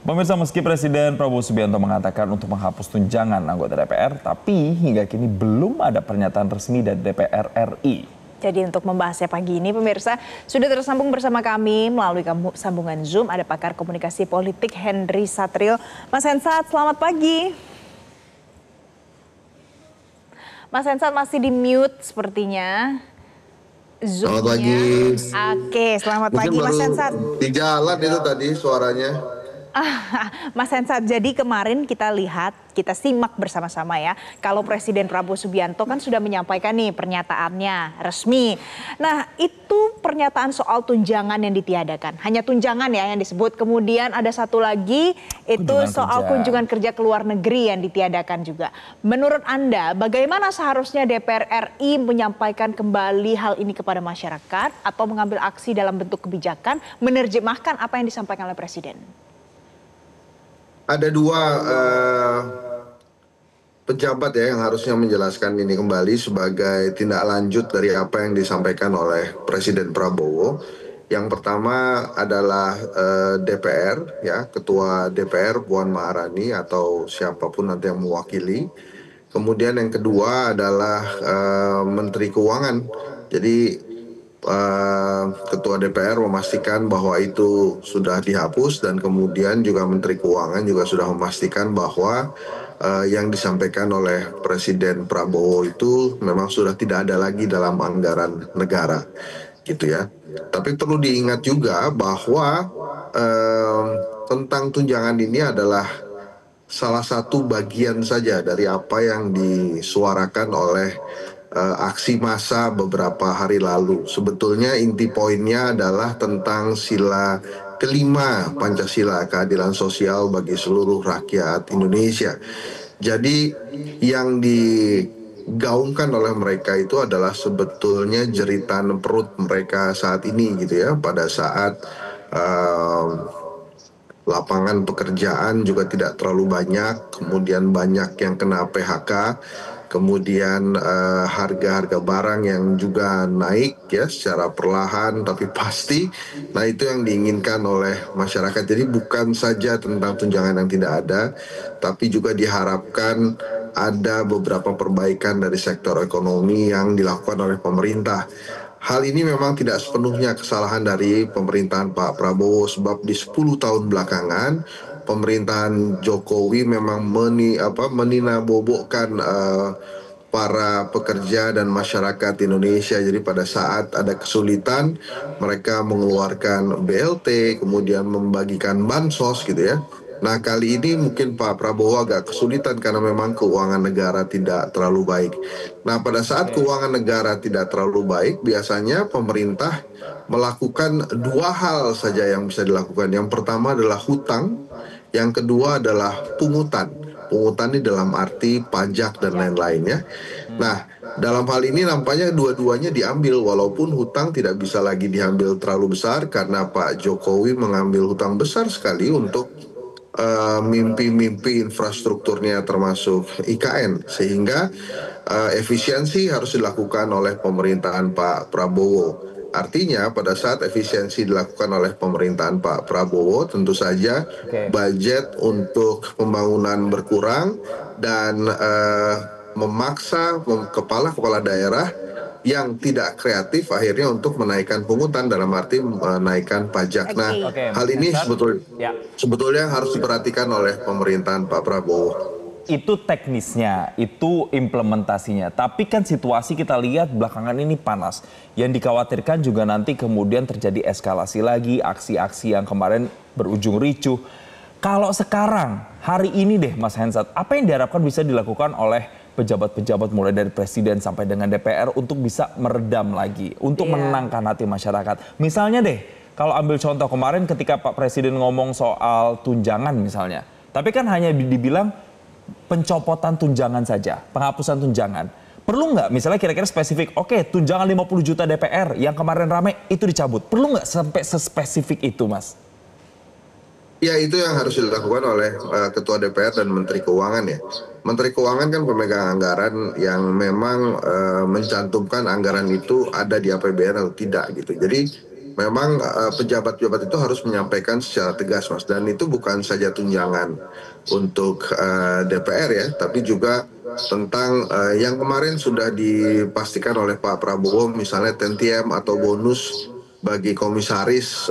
Pemirsa, meski Presiden Prabowo Subianto mengatakan untuk menghapus tunjangan anggota DPR, tapi hingga kini belum ada pernyataan resmi dari DPR RI. Jadi untuk membahasnya pagi ini, pemirsa, sudah tersambung bersama kami melalui sambungan Zoom ada pakar komunikasi politik Henry Satrio. Mas Hensat, selamat pagi. Mas Hensat masih di mute sepertinya. Selamat pagi. Oke, selamat pagi Mas Hensat. Di jalan itu tadi suaranya. Mas Hensat, jadi kemarin kita lihat, kita simak bersama-sama ya, kalau Presiden Prabowo Subianto kan sudah menyampaikan nih pernyataannya resmi. Nah, itu pernyataan soal tunjangan yang ditiadakan, hanya tunjangan ya yang disebut. Kemudian ada satu lagi, itu soal kunjungan kerja ke luar negeri yang ditiadakan juga. Menurut Anda, bagaimana seharusnya DPR RI menyampaikan kembali hal ini kepada masyarakat atau mengambil aksi dalam bentuk kebijakan, menerjemahkan apa yang disampaikan oleh Presiden? Ada dua pejabat ya yang harusnya menjelaskan ini kembali sebagai tindak lanjut dari apa yang disampaikan oleh Presiden Prabowo. Yang pertama adalah DPR ya, Ketua DPR Puan Maharani atau siapapun nanti yang mewakili. Kemudian yang kedua adalah Menteri Keuangan. Jadi Ketua DPR memastikan bahwa itu sudah dihapus dan kemudian juga Menteri Keuangan juga sudah memastikan bahwa yang disampaikan oleh Presiden Prabowo itu memang sudah tidak ada lagi dalam anggaran negara, gitu ya. Tapi perlu diingat juga bahwa tentang tunjangan ini adalah salah satu bagian saja dari apa yang disuarakan oleh aksi massa beberapa hari lalu. Sebetulnya inti poinnya adalah tentang sila kelima Pancasila, keadilan sosial bagi seluruh rakyat Indonesia. Jadi yang digaungkan oleh mereka itu adalah sebetulnya jeritan perut mereka saat ini gitu ya, pada saat lapangan pekerjaan juga tidak terlalu banyak, kemudian banyak yang kena PHK, kemudian harga-harga barang yang juga naik ya secara perlahan tapi pasti. Nah, itu yang diinginkan oleh masyarakat. Jadi bukan saja tentang tunjangan yang tidak ada, tapi juga diharapkan ada beberapa perbaikan dari sektor ekonomi yang dilakukan oleh pemerintah. Hal ini memang tidak sepenuhnya kesalahan dari pemerintahan Pak Prabowo, sebab di 10 tahun belakangan pemerintahan Jokowi memang meninabobokan para pekerja dan masyarakat Indonesia. Jadi pada saat ada kesulitan mereka mengeluarkan BLT, kemudian membagikan bansos gitu ya. Nah, kali ini mungkin Pak Prabowo agak kesulitan karena memang keuangan negara tidak terlalu baik. Nah, pada saat keuangan negara tidak terlalu baik, biasanya pemerintah melakukan dua hal saja yang bisa dilakukan. Yang pertama adalah hutang, yang kedua adalah pungutan. Pungutan ini dalam arti pajak dan lain-lain ya. Nah, dalam hal ini nampaknya dua-duanya diambil, walaupun hutang tidak bisa lagi diambil terlalu besar karena Pak Jokowi mengambil hutang besar sekali untuk mimpi-mimpi infrastrukturnya termasuk IKN, sehingga efisiensi harus dilakukan oleh pemerintahan Pak Prabowo. Artinya pada saat efisiensi dilakukan oleh pemerintahan Pak Prabowo, tentu saja budget untuk pembangunan berkurang dan memaksa kepala-kepala daerah yang tidak kreatif akhirnya untuk menaikkan pungutan, dalam arti menaikkan pajak. Nah, hal ini sebetulnya harus diperhatikan oleh pemerintahan Pak Prabowo. Itu teknisnya, itu implementasinya. Tapi kan situasi kita lihat belakangan ini panas. Yang dikhawatirkan juga nanti kemudian terjadi eskalasi lagi, aksi-aksi yang kemarin berujung ricuh. Kalau sekarang, hari ini deh Mas Hensat, apa yang diharapkan bisa dilakukan oleh pejabat-pejabat mulai dari presiden sampai dengan DPR untuk bisa meredam lagi, untuk menenangkan hati masyarakat. Misalnya deh, kalau ambil contoh kemarin ketika Pak Presiden ngomong soal tunjangan misalnya. Tapi kan hanya dibilang pencopotan tunjangan saja, penghapusan tunjangan. Perlu nggak misalnya kira-kira spesifik, oke tunjangan 50 juta DPR yang kemarin rame itu dicabut. Perlu nggak sampai sespesifik itu, Mas? Ya, itu yang harus dilakukan oleh Ketua DPR dan Menteri Keuangan ya. Menteri Keuangan kan pemegang anggaran yang memang mencantumkan anggaran itu ada di APBN atau tidak gitu. Jadi memang pejabat-pejabat itu harus menyampaikan secara tegas, Mas. Dan itu bukan saja tunjangan untuk DPR ya, tapi juga tentang yang kemarin sudah dipastikan oleh Pak Prabowo, misalnya tentiam atau bonus bagi komisaris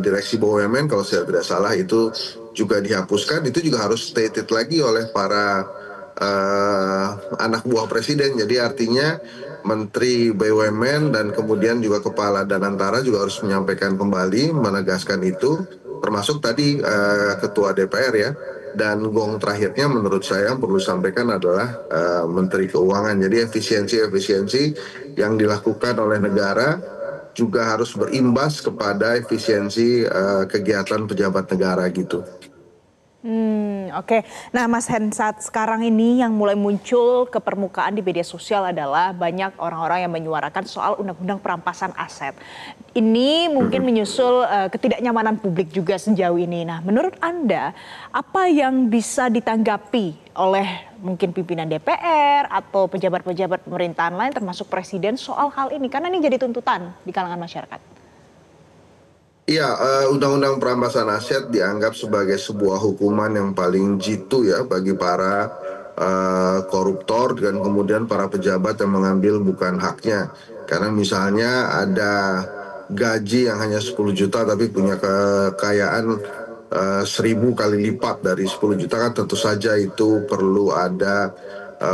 direksi BUMN kalau saya tidak salah itu juga dihapuskan. Itu juga harus stated lagi oleh para anak buah presiden. Jadi artinya Menteri BUMN dan kemudian juga Kepala Danantara juga harus menyampaikan kembali, menegaskan itu, termasuk tadi Ketua DPR ya. Dan gong terakhirnya menurut saya yang perlu disampaikan adalah Menteri Keuangan. Jadi efisiensi-efisiensi yang dilakukan oleh negara juga harus berimbas kepada efisiensi kegiatan pejabat negara gitu. Oke. Nah, Mas Hensat, sekarang ini yang mulai muncul ke permukaan di media sosial adalah banyak orang-orang yang menyuarakan soal undang-undang perampasan aset. Ini mungkin menyusul ketidaknyamanan publik juga sejauh ini. Nah, menurut Anda, apa yang bisa ditanggapi oleh mungkin pimpinan DPR atau pejabat-pejabat pemerintahan lain termasuk presiden soal hal ini? Karena ini jadi tuntutan di kalangan masyarakat. Iya, undang-undang perampasan aset dianggap sebagai sebuah hukuman yang paling jitu ya bagi para koruptor dan kemudian para pejabat yang mengambil bukan haknya. Karena misalnya ada gaji yang hanya 10 juta tapi punya kekayaan 1000 kali lipat dari 10 juta, kan tentu saja itu perlu ada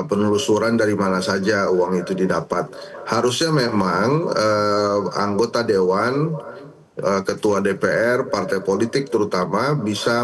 penelusuran dari mana saja uang itu didapat. Harusnya memang anggota dewan, ketua DPR, partai politik terutama bisa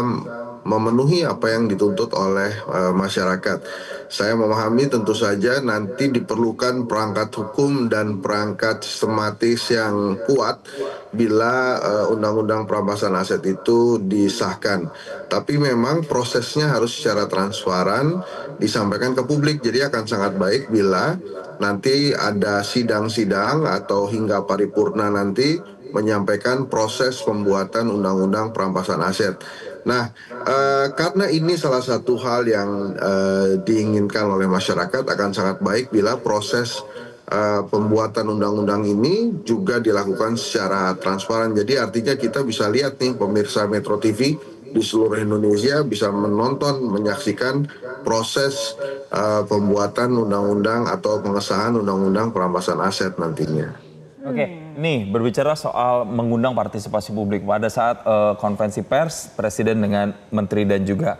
memenuhi apa yang dituntut oleh masyarakat. Saya memahami tentu saja nanti diperlukan perangkat hukum dan perangkat sistematis yang kuat bila undang-undang perampasan aset itu disahkan. Tapi memang prosesnya harus secara transparan disampaikan ke publik. Jadi akan sangat baik bila nanti ada sidang-sidang atau hingga paripurna nanti menyampaikan proses pembuatan undang-undang perampasan aset. Nah, karena ini salah satu hal yang diinginkan oleh masyarakat, akan sangat baik bila proses pembuatan undang-undang ini juga dilakukan secara transparan. Jadi artinya kita bisa lihat nih pemirsa Metro TV di seluruh Indonesia bisa menonton, menyaksikan proses pembuatan undang-undang atau pengesahan undang-undang perampasan aset nantinya. Oke, nih berbicara soal mengundang partisipasi publik pada saat konferensi pers Presiden dengan Menteri dan juga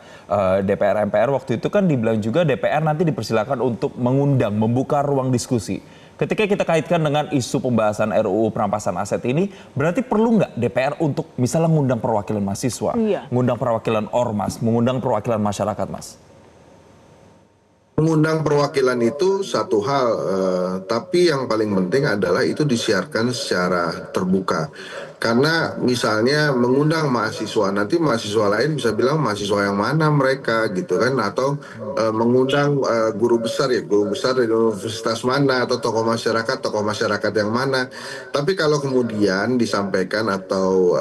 DPR MPR waktu itu kan dibilang juga DPR nanti dipersilakan untuk mengundang, membuka ruang diskusi. Ketika kita kaitkan dengan isu pembahasan RUU perampasan aset ini, berarti perlu nggak DPR untuk misalnya mengundang perwakilan mahasiswa, mengundang perwakilan ormas, mengundang perwakilan masyarakat, Mas? Mengundang perwakilan itu satu hal, tapi yang paling penting adalah itu disiarkan secara terbuka. Karena misalnya mengundang mahasiswa, nanti mahasiswa lain bisa bilang mahasiswa yang mana mereka gitu kan, atau mengundang guru besar dari universitas mana, atau tokoh masyarakat yang mana. Tapi kalau kemudian disampaikan atau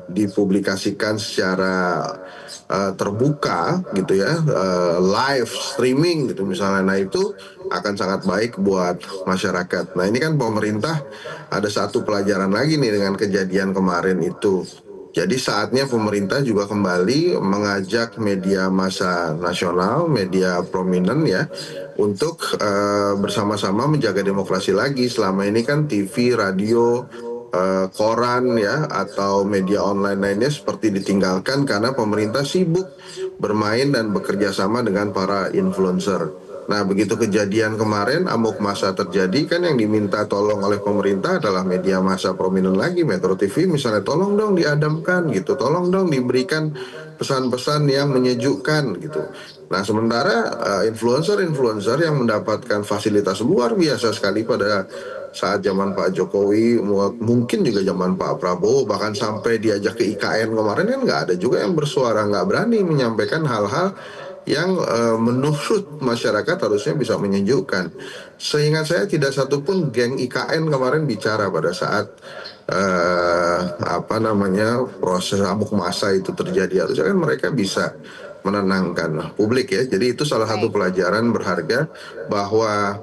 dipublikasikan secara terbuka gitu ya, live streaming gitu misalnya, nah itu akan sangat baik buat masyarakat. Nah ini kan pemerintah ada satu pelajaran lagi nih dengan kejadian kemarin itu. Jadi saatnya pemerintah juga kembali mengajak media massa nasional, media prominent ya, untuk bersama-sama menjaga demokrasi lagi. Selama ini kan TV, radio, koran ya atau media online lainnya seperti ditinggalkan karena pemerintah sibuk bermain dan bekerja sama dengan para influencer. Nah begitu kejadian kemarin amuk massa terjadi, kan yang diminta tolong oleh pemerintah adalah media massa prominent lagi, Metro TV misalnya, tolong dong diadamkan gitu, tolong dong diberikan pesan-pesan yang menyejukkan gitu. Nah sementara influencer-influencer yang mendapatkan fasilitas luar biasa sekali pada saat zaman Pak Jokowi, mungkin juga zaman Pak Prabowo, bahkan sampai diajak ke IKN kemarin kan nggak ada juga yang bersuara, nggak berani menyampaikan hal-hal yang menurut masyarakat harusnya bisa menyejukkan. Seingat saya tidak satupun geng IKN kemarin bicara pada saat proses amuk massa itu terjadi. Harusnya kan mereka bisa menenangkan publik ya. Jadi itu salah satu pelajaran berharga bahwa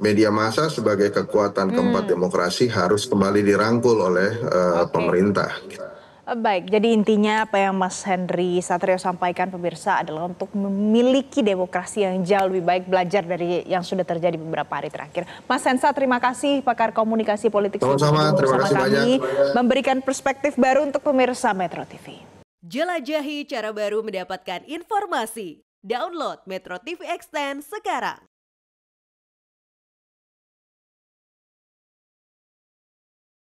media massa sebagai kekuatan keempat demokrasi harus kembali dirangkul oleh pemerintah. Baik, jadi intinya apa yang Mas Henry Satrio sampaikan pemirsa adalah untuk memiliki demokrasi yang jauh lebih baik, belajar dari yang sudah terjadi beberapa hari terakhir. Mas Hensa, terima kasih pakar komunikasi politik Sama-sama, terima kasih kami, banyak. memberikan perspektif baru untuk pemirsa Metro TV. Jelajahi cara baru mendapatkan informasi. Download Metro TV Extend sekarang.